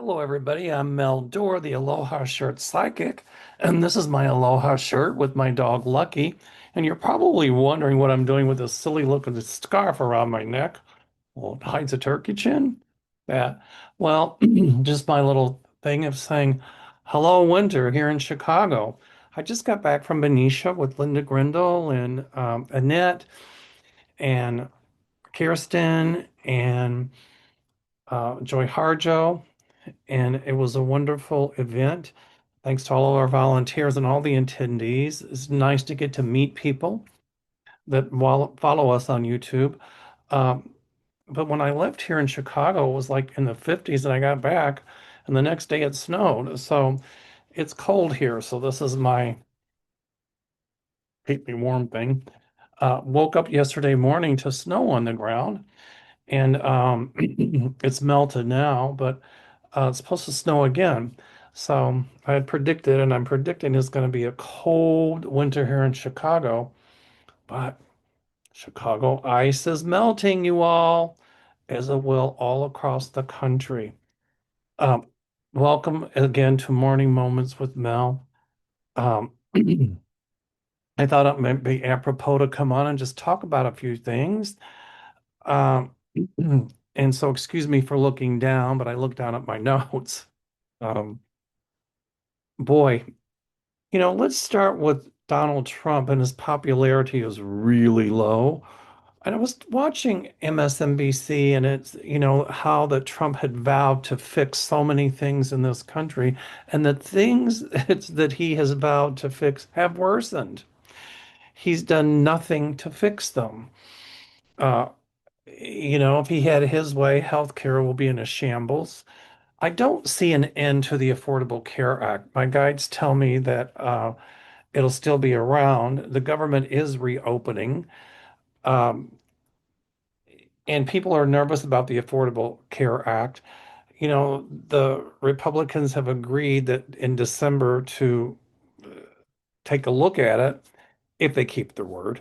Hello, everybody. I'm Mel Doerr, the Aloha Shirt Psychic, and this is my Aloha shirt with my dog Lucky. And you're probably wondering what I'm doing with this silly looking scarf around my neck. Well, it hides a turkey chin. Yeah. Well, just my little thing of saying hello, winter here in Chicago. I just got back from Benicia with Linda Grindle and Annette and Kirsten and Joy Harjo, and it was a wonderful event. Thanks to all of our volunteers and all the attendees. It's nice to get to meet people that follow us on YouTube. Um, but when I left here in Chicago, it was like in the 50s, and I got back, and the next day it snowed. So it's cold here. So this is my keep me warm thing. Woke up yesterday morning to snow on the ground, and it's melted now, but it's supposed to snow again. So I had predicted, and I'm predicting it's going to be a cold winter here in Chicago. But Chicago ice is melting, you all, as it will all across the country. Um, Welcome again to Morning Moments with Mel. Um, I thought it might be apropos to come on and just talk about a few things. Um, and so, excuse me for looking down, but I looked down at my notes. Um, Boy, let's start with Donald Trump, and his popularity is really low. And I was watching MSNBC, and it's, how that Trump had vowed to fix so many things in this country, and the things that he has vowed to fix have worsened. He's done nothing to fix them. Uh, if he had his way, healthcare will be in a shambles. I don't see an end to the Affordable Care Act. My guides tell me that it'll still be around. The government is reopening, um, and people are nervous about the Affordable Care Act. The Republicans have agreed that in December to take a look at it if they keep their word.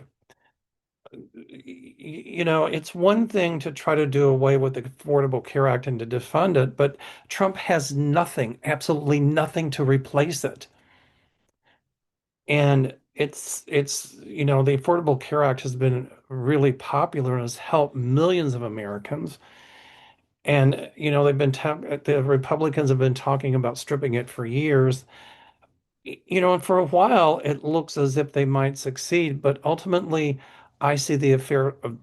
It's one thing to try to do away with the Affordable Care Act and to defund it, but Trump has nothing, absolutely nothing to replace it. And the Affordable Care Act has been really popular and has helped millions of Americans. And, the Republicans have been talking about stripping it for years. And for a while, it looks as if they might succeed, but ultimately, I see the affair of,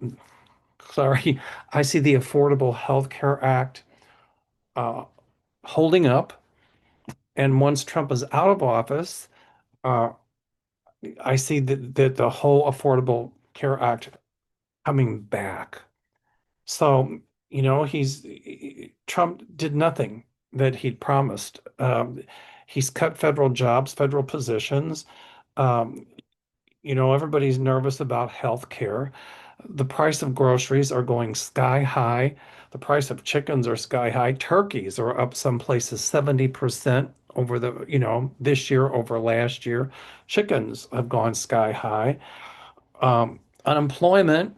sorry, I see the Affordable Health Care Act uh, holding up. And once Trump is out of office, uh, I see that the whole Affordable Care Act coming back. So, Trump did nothing that he'd promised. He's cut federal jobs, federal positions. Um, Everybody's nervous about health care. The price of groceries are going sky high. The price of chickens are sky high. Turkeys are up some places 70% over this year over last year. Chickens have gone sky high. Unemployment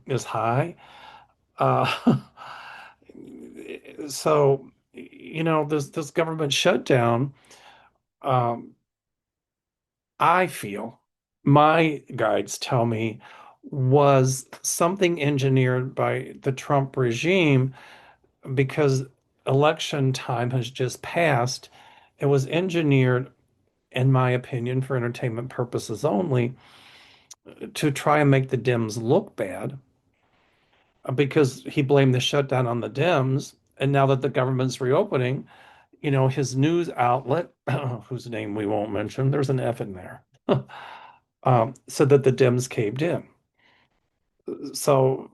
is high. Uh, so, this government shutdown, um, I feel my guides tell me was something engineered by the Trump regime because election time has just passed. It was engineered, in my opinion, for entertainment purposes only, to try and make the Dems look bad because he blamed the shutdown on the Dems. And now that the government's reopening, his news outlet, whose name we won't mention, there's an F in there, said that the Dems caved in. So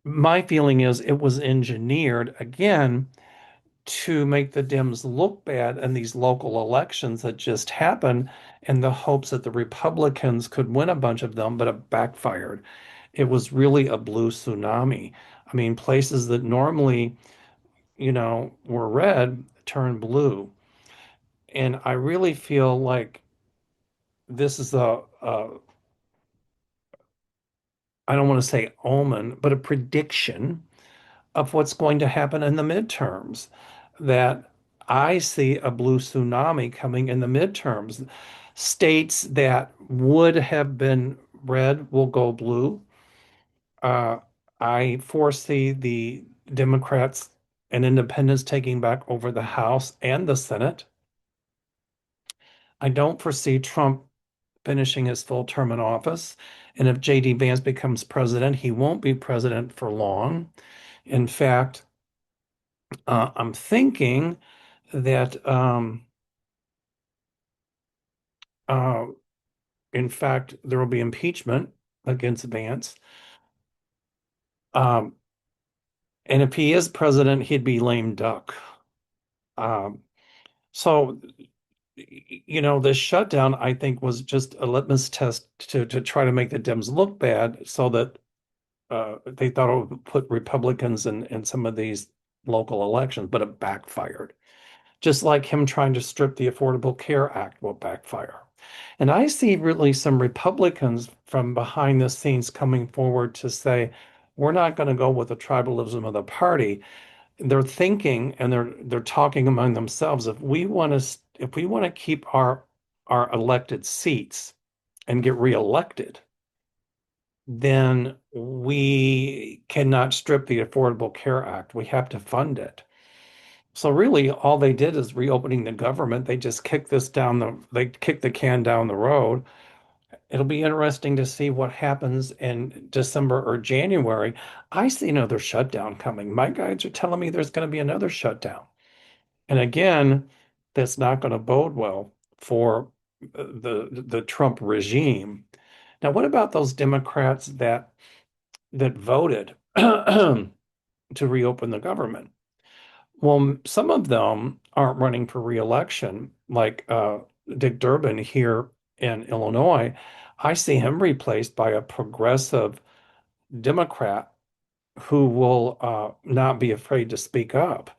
my feeling is it was engineered again to make the Dems look bad in these local elections that just happened in the hopes that the Republicans could win a bunch of them, but it backfired. It was really a blue tsunami. I mean, places that normally, were red turned blue. And I really feel like this is I don't want to say omen, but a prediction of what's going to happen in the midterms. that I see a blue tsunami coming in the midterms. States that would have been red will go blue. Uh, I foresee the Democrats and independents taking back over the House and the Senate. I don't foresee Trump finishing his full term in office. And if J.D. Vance becomes president, he won't be president for long. In fact, I'm thinking that, uh, in fact, there will be impeachment against Vance. Um, and if he is president, he'd be lame duck. Um, so, this shutdown, I think, was just a litmus test to try to make the Dems look bad so that they thought it would put Republicans in some of these local elections, but it backfired. Just like him trying to strip the Affordable Care Act will backfire. And I see really some Republicans from behind the scenes coming forward to say, we're not going to go with the tribalism of the party. They're thinking and they're talking among themselves. If we want to keep our elected seats and get reelected, then we cannot strip the Affordable Care Act. We have to fund it. So really, all they did is reopening the government. They kicked the can down the road. It'll be interesting to see what happens in December or January. I see another shutdown coming. My guides are telling me there's going to be another shutdown. And again, that's not going to bode well for the Trump regime. Now, what about those Democrats that voted to reopen the government? Well, some of them aren't running for reelection, like Dick Durbin here in Illinois. I see him replaced by a progressive Democrat who will not be afraid to speak up.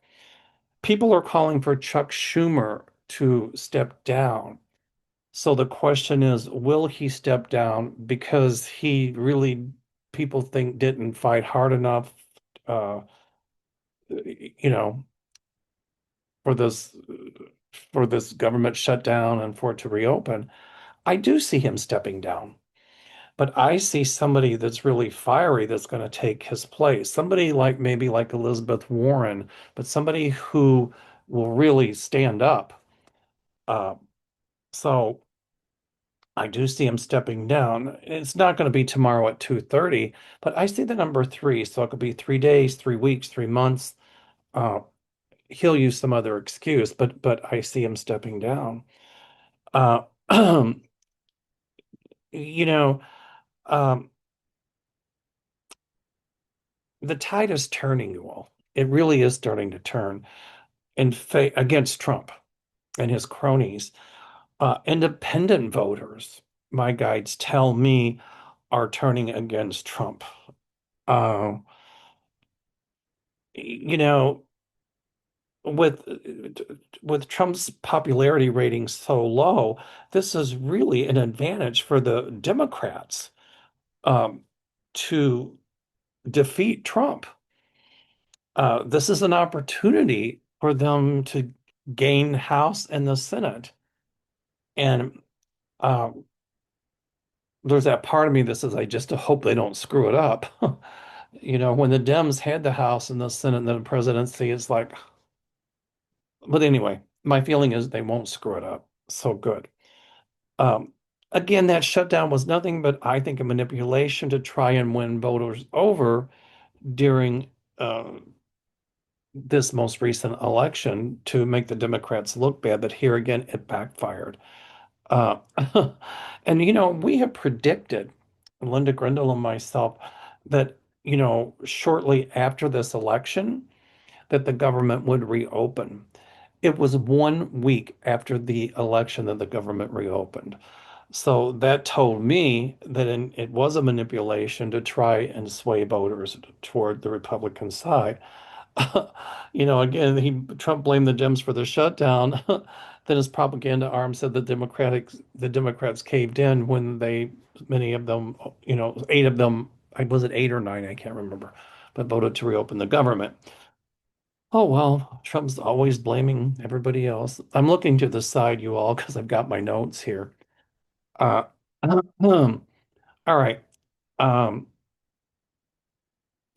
People are calling for Chuck Schumer to step down. So the question is, will he step down because he really, people think, didn't fight hard enough, uh, you know, for this government shutdown and for it to reopen? I do see him stepping down, but I see somebody that's really fiery that's going to take his place. Somebody like maybe like Elizabeth Warren, but somebody who will really stand up. Uh, so I do see him stepping down. It's not going to be tomorrow at 2:30, but I see the number three. So it could be 3 days, 3 weeks, 3 months. Uh, he'll use some other excuse, but I see him stepping down. Uh, you know, um, the tide is turning, you all. It really is starting to turn against Trump and his cronies. Independent voters, my guides tell me, are turning against Trump. Uh, you know, with with Trump's popularity rating so low, this is really an advantage for the Democrats um, to defeat Trump. This is an opportunity for them to gain House and the Senate. And uh, there's that part of me that says, I just hope they don't screw it up. When the Dems had the House and the Senate and the presidency, it's like, but anyway, my feeling is they won't screw it up. So good. Um, Again, that shutdown was nothing but, I think, a manipulation to try and win voters over during this most recent election to make the Democrats look bad. But here again, it backfired. Uh, and we have predicted, Linda Grindle and myself, that shortly after this election, that the government would reopen. It was 1 week after the election that the government reopened. So that told me that it was a manipulation to try and sway voters toward the Republican side. Again, Trump blamed the Dems for the shutdown. Then his propaganda arm said the Democrats caved in when many of them, eight of them, was it eight or nine? I can't remember, but voted to reopen the government. Oh, well, Trump's always blaming everybody else. I'm looking to the side, you all, because I've got my notes here. Uh, all right. Um,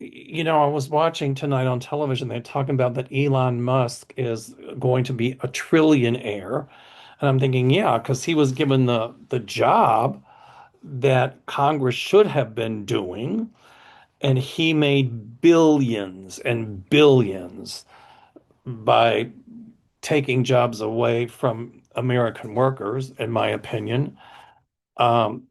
I was watching tonight on television, they're talking about that Elon Musk is going to be a trillionaire. And I'm thinking, yeah, because he was given the job that Congress should have been doing, and he made billions and billions by taking jobs away from American workers, in my opinion. Um,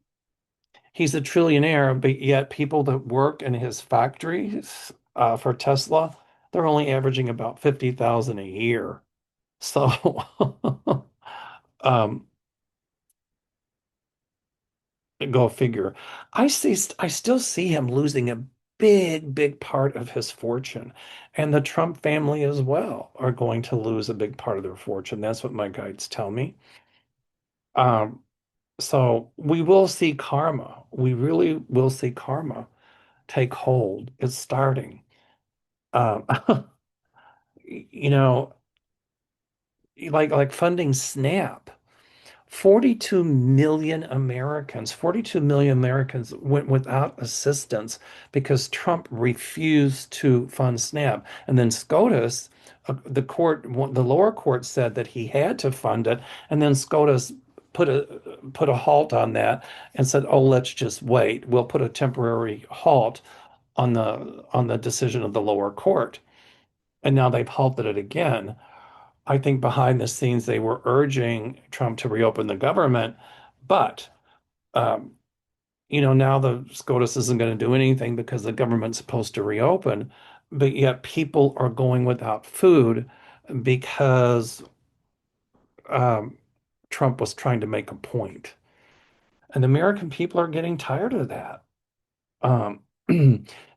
he's a trillionaire, but yet people that work in his factories for Tesla, they're only averaging about 50,000 a year. So, um, go figure. I still see him losing a big, big part of his fortune. And the Trump family as well are going to lose a big part of their fortune. That's what my guides tell me. Um, So we will see karma. We really will see karma take hold. It's starting. Um, you know, like funding SNAP. 42 million Americans went without assistance because Trump refused to fund SNAP. And then SCOTUS, the lower court said that he had to fund it. And then SCOTUS put a put a halt on that and said, "Oh, let's just wait. We'll put a temporary halt on the decision of the lower court." And now they've halted it again. I think behind the scenes they were urging Trump to reopen the government, but um, now the SCOTUS isn't going to do anything because the government's supposed to reopen, but yet people are going without food because um, Trump was trying to make a point. And the American people are getting tired of that. Um,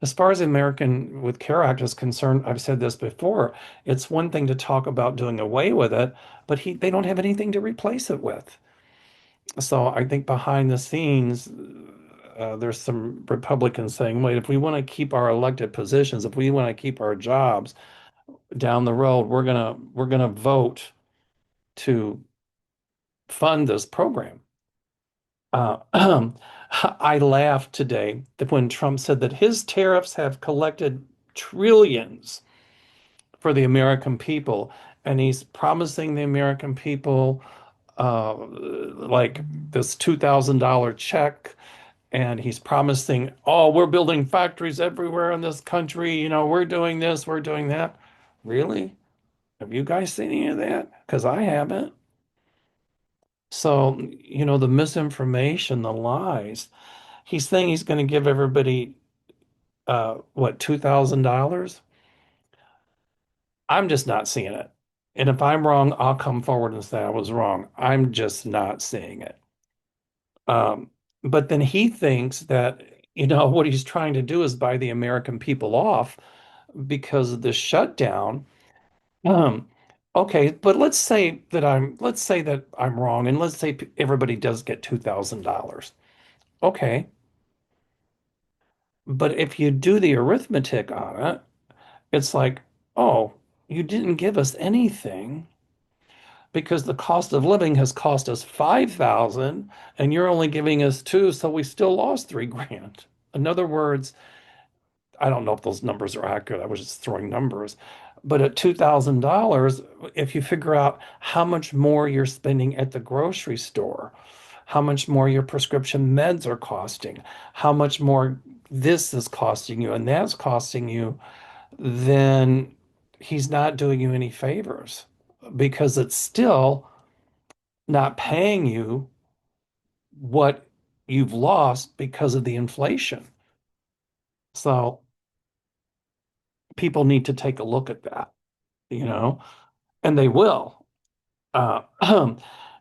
as far as the American with Care Act is concerned, I've said this before, it's one thing to talk about doing away with it, but they don't have anything to replace it with. So I think behind the scenes, there's some Republicans saying, wait, if we want to keep our elected positions, if we want to keep our jobs down the road, we're gonna vote to fund this program. Uh, I laughed today that when Trump said that his tariffs have collected trillions for the American people, and he's promising the American people like this $2,000 check, and he's promising, oh, we're building factories everywhere in this country. We're doing this, we're doing that. Really? Have you guys seen any of that? Because I haven't. So, the misinformation, the lies. He's saying he's going to give everybody, what, $2,000? I'm just not seeing it. And if I'm wrong, I'll come forward and say I was wrong. I'm just not seeing it. Um, but then he thinks that, what he's trying to do is buy the American people off because of the shutdown. Um, okay, but let's say that I'm wrong, and let's say everybody does get $2,000. Okay, but if you do the arithmetic on it, it's like, oh, you didn't give us anything because the cost of living has cost us 5,000 and you're only giving us two, so we still lost 3 grand. In other words, I don't know if those numbers are accurate. I was just throwing numbers. But at $2,000, if you figure out how much more you're spending at the grocery store, how much more your prescription meds are costing, how much more this is costing you and that's costing you, then he's not doing you any favors because it's still not paying you what you've lost because of the inflation. So people need to take a look at that, you know, and they will.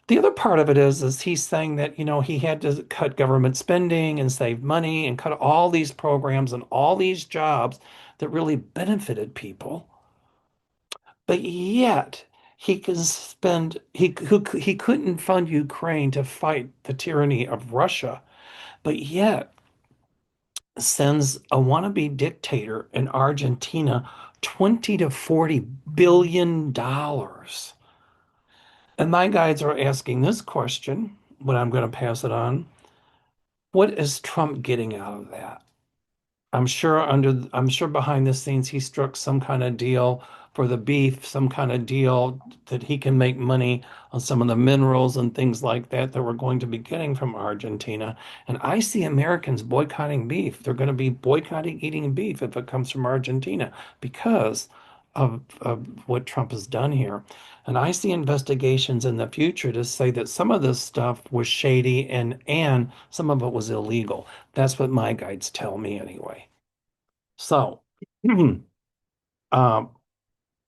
The other part of it is he's saying that, he had to cut government spending and save money and cut all these programs and all these jobs that really benefited people. But yet he couldn't fund Ukraine to fight the tyranny of Russia, but yet sends a wannabe dictator in Argentina 20 to 40 billion dollars. And my guides are asking this question, but I'm going to pass it on. What is Trump getting out of that? I'm sure behind the scenes he struck some kind of deal for the beef, some kind of deal that he can make money on some of the minerals and things like that that we're going to be getting from Argentina. And I see Americans boycotting beef. They're going to be boycotting eating beef if it comes from Argentina because of what Trump has done here. And I see investigations in the future to say that some of this stuff was shady and some of it was illegal. That's what my guides tell me anyway. So, um,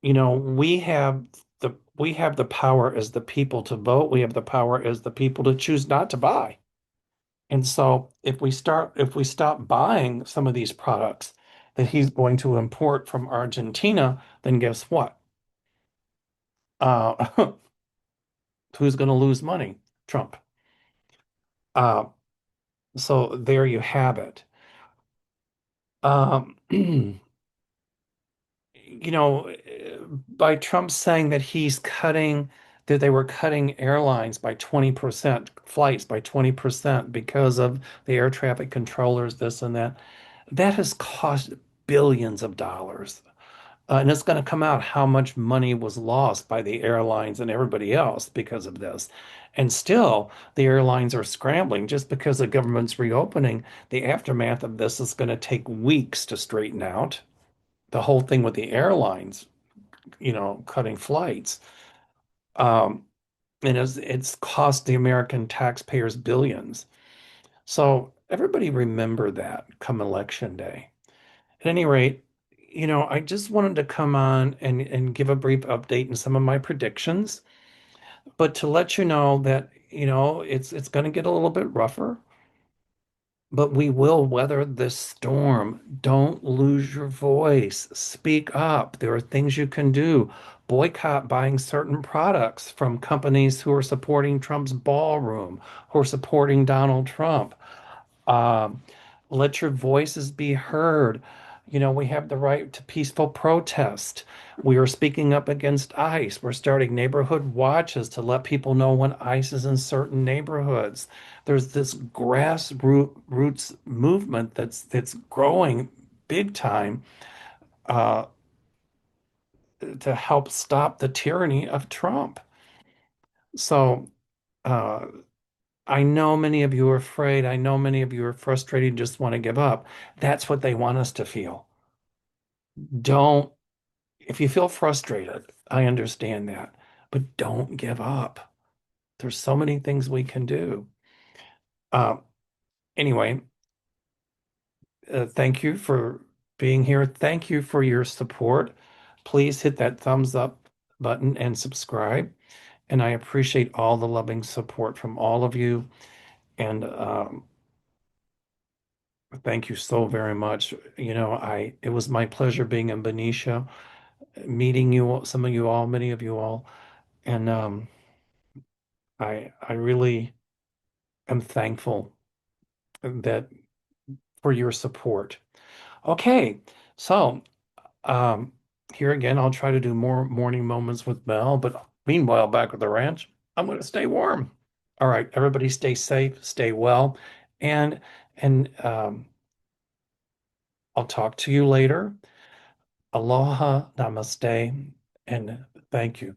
we have the power as the people to vote. We have the power as the people to choose not to buy. And so if we stop buying some of these products that he's going to import from Argentina, then guess what? Uh, who's going to lose money? Trump. Uh, so there you have it. You know, by Trump saying that that they were cutting airlines by 20%, flights by 20% because of the air traffic controllers, this and that, that has cost billions of dollars. And it's going to come out how much money was lost by the airlines and everybody else because of this. And still, the airlines are scrambling just because the government's reopening. The aftermath of this is going to take weeks to straighten out. The whole thing with the airlines, cutting flights. Um, and it's cost the American taxpayers billions. So everybody remember that come election day. At any rate, I just wanted to come on and give a brief update in some of my predictions, but to let you know that, it's going to get a little bit rougher. But we will weather this storm. Don't lose your voice. Speak up. There are things you can do. Boycott buying certain products from companies who are supporting Trump's ballroom, who are supporting Donald Trump. Um, let your voices be heard. We have the right to peaceful protest. We are speaking up against ICE. We're starting neighborhood watches to let people know when ICE is in certain neighborhoods. There's this grassroots movement that's growing big time uh, to help stop the tyranny of Trump. So uh, I know many of you are afraid. I know many of you are frustrated and just want to give up. That's what they want us to feel. Don't, if you feel frustrated, I understand that, but don't give up. There's so many things we can do. Uh, anyway, thank you for being here. Thank you for your support. Please hit that thumbs up button and subscribe. And I appreciate all the loving support from all of you. And thank you so very much. It was my pleasure being in Benicia, meeting you, some of you all, many of you all, and I really am thankful that for your support. Okay, so um, here again, I'll try to do more morning moments with Mel, but meanwhile, back at the ranch, I'm going to stay warm. All right, everybody, stay safe, stay well, and and I'll talk to you later. Aloha, namaste, and thank you.